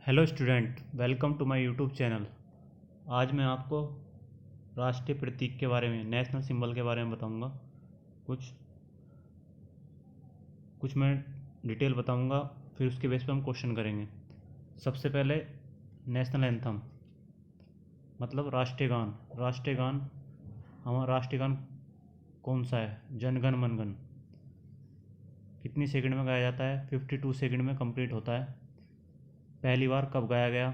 Hello student, welcome to my YouTube channel. आज मैं आपको राष्ट्रीय प्रतीक के बारे में, नेशनल सिंबल के बारे में बताऊंगा। कुछ कुछ मैं डिटेल बताऊंगा, फिर उसके बेस पे हम क्वेश्चन करेंगे। सबसे पहले नेशनल एंथम मतलब राष्ट्रीय गान। राष्ट्रीय गान, हमारा राष्ट्रीय गान कौन सा है? जन गण मन गण। कितनी सेकंड में गाया जाता है? 52 सेकंड में कंप्लीट होता है। पहली बार कब गाया गया?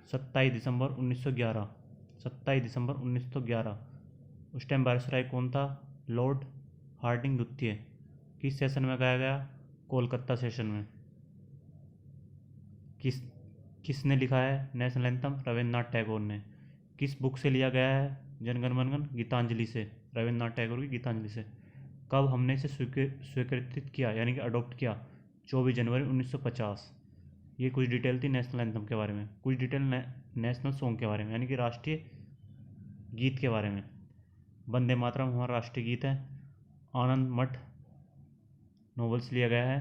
27 दिसंबर 1911। 27 दिसंबर 1911। उस टाइम वायसराय कौन था? लॉर्ड हार्डिंग द्वितीय। किस सेशन में गाया गया? कोलकाता सेशन में। किसने लिखा है नेशनल एंथम? रविन्द्रनाथ टैगोर ने। किस बुक से लिया गया है जनगण मनगण? गीतांजलि से, रविन्द्रनाथ टैगोर की गीतांजलि से। कब हमने इसे स्वीकृत किया यानी कि अडॉप्ट किया? 24 जनवरी 1950। ये कुछ डिटेल थी नेशनल एंथम के बारे में। कुछ डिटेल नेशनल सॉन्ग के बारे में यानी कि राष्ट्रीय गीत के बारे में। वंदे मातरम हमारा राष्ट्रीय गीत है। आनंद मठ नोवेल से लिया गया है।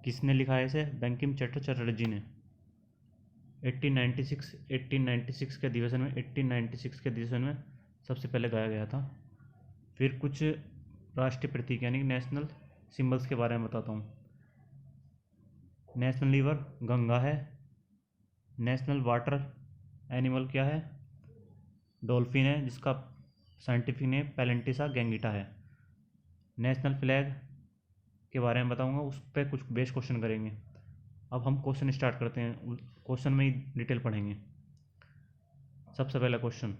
किसने लिखा है इसे? बंकिम चंद्र चटर्जी ने। 1896 के अधिवेशन में 1896 के अधिवेशन में सबसे पहले गाया गया था। फिर कुछ राष्ट्रीय प्रतीक यानी कि नेशनल सिंबल्स के बारे में बताता हूँ। नेशनल रिवर गंगा है। नेशनल वाटर एनिमल क्या है? डॉल्फिन है, जिसका साइंटिफिक नेम पैलेंटिसा गैंगिटा है। नेशनल फ्लैग के बारे में बताऊंगा, उस पर कुछ बेस क्वेश्चन करेंगे। अब हम क्वेश्चन स्टार्ट करते हैं, क्वेश्चन में ही डिटेल पढ़ेंगे। सबसे पहला क्वेश्चन,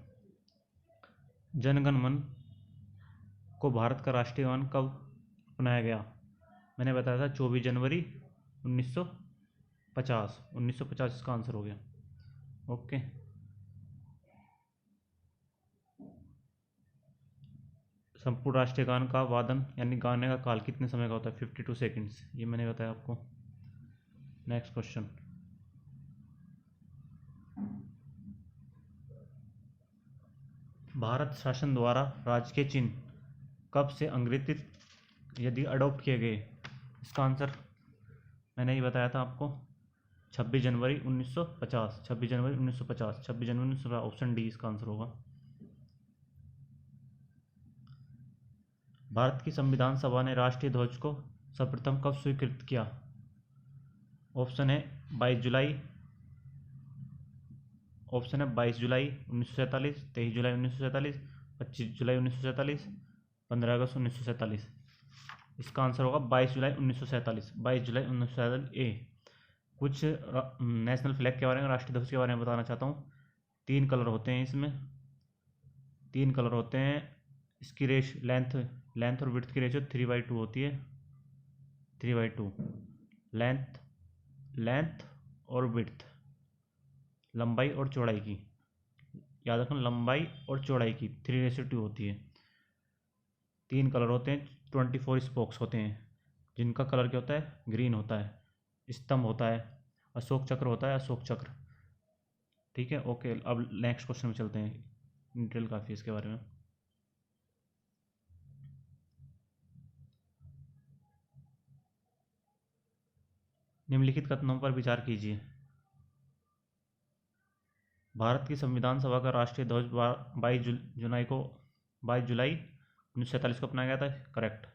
जनगण मन को भारत का राष्ट्रीय गान कब अपनाया गया? मैंने बताया था 24 जनवरी 1950। 1950 इसका आंसर हो गया। ओके। संपूर्ण राष्ट्रीय गान का वादन यानी गाने का काल कितने समय का होता है? 52 सेकंड्स। ये मैंने बताया आपको। नेक्स्ट क्वेश्चन, भारत शासन द्वारा राजकीय चिन्ह कब से अंग्रेजित यदि अडॉप्ट किए गए? इसका आंसर मैंने ही बताया था आपको, 26 जनवरी 1950। 26 जनवरी 1950। 26 जनवरी 1950। ऑप्शन डी इसका आंसर होगा। भारत की संविधान सभा ने राष्ट्रीय ध्वज को सर्वप्रथम कब स्वीकृत किया? ऑप्शन है 22 जुलाई। ऑप्शन है 22 जुलाई 1947, 23 जुलाई 1947, 25 जुलाई 1947, 15 अगस्त 1947। इसका आंसर होगा 22 जुलाई 1947। 22 जुलाई 1947 ए। कुछ नेशनल फ्लैग के बारे में, राष्ट्रीय ध्वज के बारे में बताना चाहता हूँ। 3 कलर होते हैं इसमें। 3 कलर होते हैं। इसकी लेंथ और विड्थ की रेशियो 3/2 होती है। 3/2 लेंथ और विड्थ, लंबाई और चौड़ाई की। याद रखना, लंबाई और चौड़ाई की 3/2 होती है। 3 कलर होते हैं। 24 स्पोक्स होते हैं, जिनका कलर क्या होता है? ग्रीन होता है। स्तंभ होता है। अशोक चक्र होता है। अशोक चक्र। ठीक है, ओके। अब नेक्स्ट क्वेश्चन में चलते हैं। डिटेल काफ़ी इसके बारे में। निम्नलिखित कथनों पर विचार कीजिए। भारत की संविधान सभा का राष्ट्रीय ध्वज 22 जुलाई 1947 को अपनाया गया था। करेक्ट।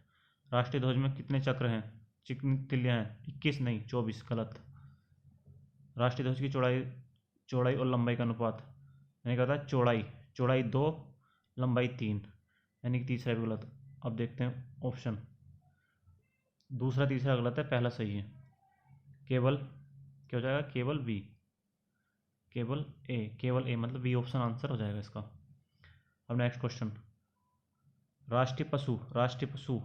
राष्ट्रीय ध्वज में कितने चक्र हैं? कितनी तिल्लियाँ हैं? 21 नहीं, 24। गलत। राष्ट्रीय ध्वज की चौड़ाई और लंबाई का अनुपात, मैंने कहा था चौड़ाई 2, लंबाई 3, यानी कि तीसरा भी गलत। अब देखते हैं ऑप्शन। दूसरा तीसरा गलत है, पहला सही है। केवल क्या हो जाएगा? केवल ए मतलब बी ऑप्शन आंसर हो जाएगा इसका। अब नेक्स्ट क्वेश्चन, राष्ट्रीय पशु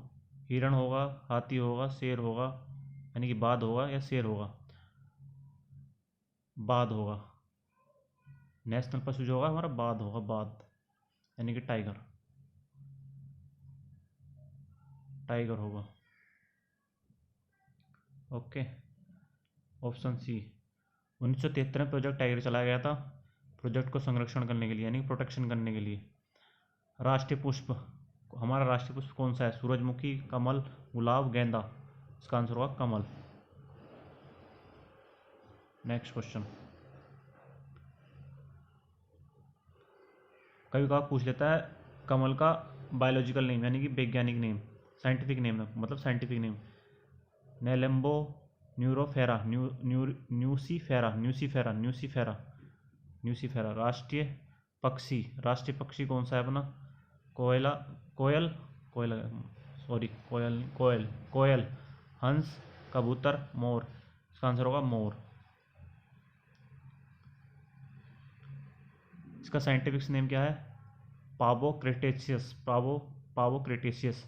हिरण होगा, हाथी होगा, शेर होगा, यानी कि बाघ होगा, या शेर होगा? बाघ होगा। नेशनल पशु जो होगा हमारा बाघ होगा। बाघ यानी कि टाइगर होगा। ओके। ऑप्शन सी, 1973 में प्रोजेक्ट टाइगर चलाया गया था, प्रोजेक्ट को संरक्षण करने के लिए यानी प्रोटेक्शन करने के लिए। राष्ट्रीय पुष्प, हमारा राष्ट्रीय पुष्प कौन सा है? सूरजमुखी, कमल, गुलाब, गेंदा। इसका आंसर होगा कमल। नेक्स्ट क्वेश्चन, कभी कभार पूछ लेता है कमल का बायोलॉजिकल नेम यानी कि वैज्ञानिक नेम, साइंटिफिक नेम, मतलब scientific name. Nelumbo neurofera, nucifera, nucifera, nucifera, nucifera. राष्ट्रीय पक्षी कौन सा है अपना? कोयला, कोयल, कोयल, सॉरी कोयल, कोयल, कोयल, हंस, कबूतर, मोर। इसका आंसर होगा मोर। इसका साइंटिफिक नेम क्या है? पावो क्रेटेशियस, पावो क्रेटेशियस।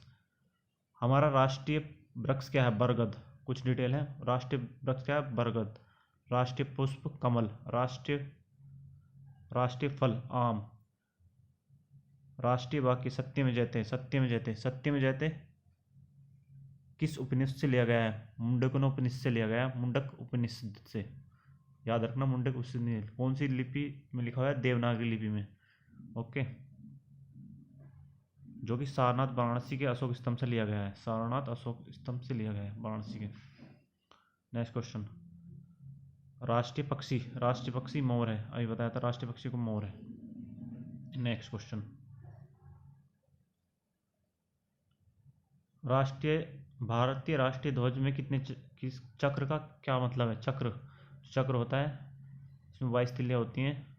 हमारा राष्ट्रीय वृक्ष क्या है? बरगद। कुछ डिटेल है। राष्ट्रीय वृक्ष क्या है? बरगद। राष्ट्रीय पुष्प कमल। राष्ट्रीय फल आम। राष्ट्रीय वाक्य सत्यम जयते, सत्यम जयते, सत्यम जयते किस उपनिषद से लिया गया है? मुंडकोपनिषद से लिया गया है, मुंडक उपनिषद से। याद रखना, मुंडक उपनिषद कौन सी लिपि में लिखा हुआ है? देवनागरी लिपि में। ओके, जो कि सारनाथ वाराणसी के अशोक स्तंभ से लिया गया है, सारनाथ अशोक स्तंभ से लिया गया है वाराणसी के। नेक्स्ट क्वेश्चन, राष्ट्रीय पक्षी मोर है। अभी बताया था राष्ट्रीय पक्षी को मोर है। नेक्स्ट क्वेश्चन, भारतीय राष्ट्रीय ध्वज में किस चक्र का क्या मतलब है? चक्र होता है, इसमें 22 तिल्लियां होती हैं,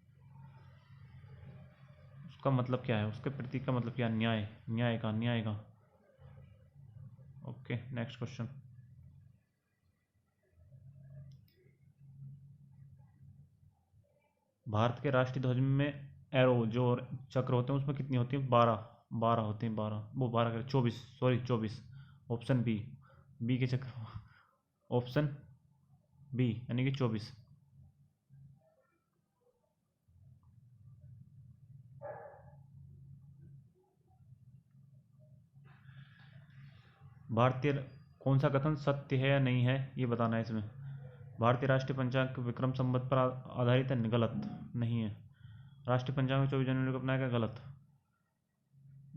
उसका मतलब क्या है? उसके प्रतीक का मतलब क्या? न्याय का। ओके, नेक्स्ट क्वेश्चन, भारत के राष्ट्रीय ध्वज में एरो जो चक्र होते हैं उसमें कितनी होती है? 12 होते हैं। 24, सॉरी 24। ऑप्शन बी के चक्र, ऑप्शन बी यानी कि 24। भारतीय कौन सा कथन सत्य है या नहीं है ये बताना है इसमें। भारतीय राष्ट्रीय पंचांग विक्रम संवत पर आधारित है? गलत, नहीं है। राष्ट्रीय पंचांग में 24 जनवरी को अपनाया गया? गलत।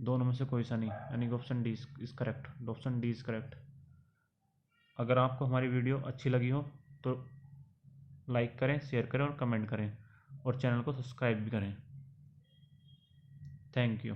दोनों में से कोई सा नहीं, यानी कि option D is correct. Option D is correct. अगर आपको हमारी वीडियो अच्छी लगी हो तो लाइक करें, शेयर करें और कमेंट करें, और चैनल को सब्सक्राइब भी करें। Thank you.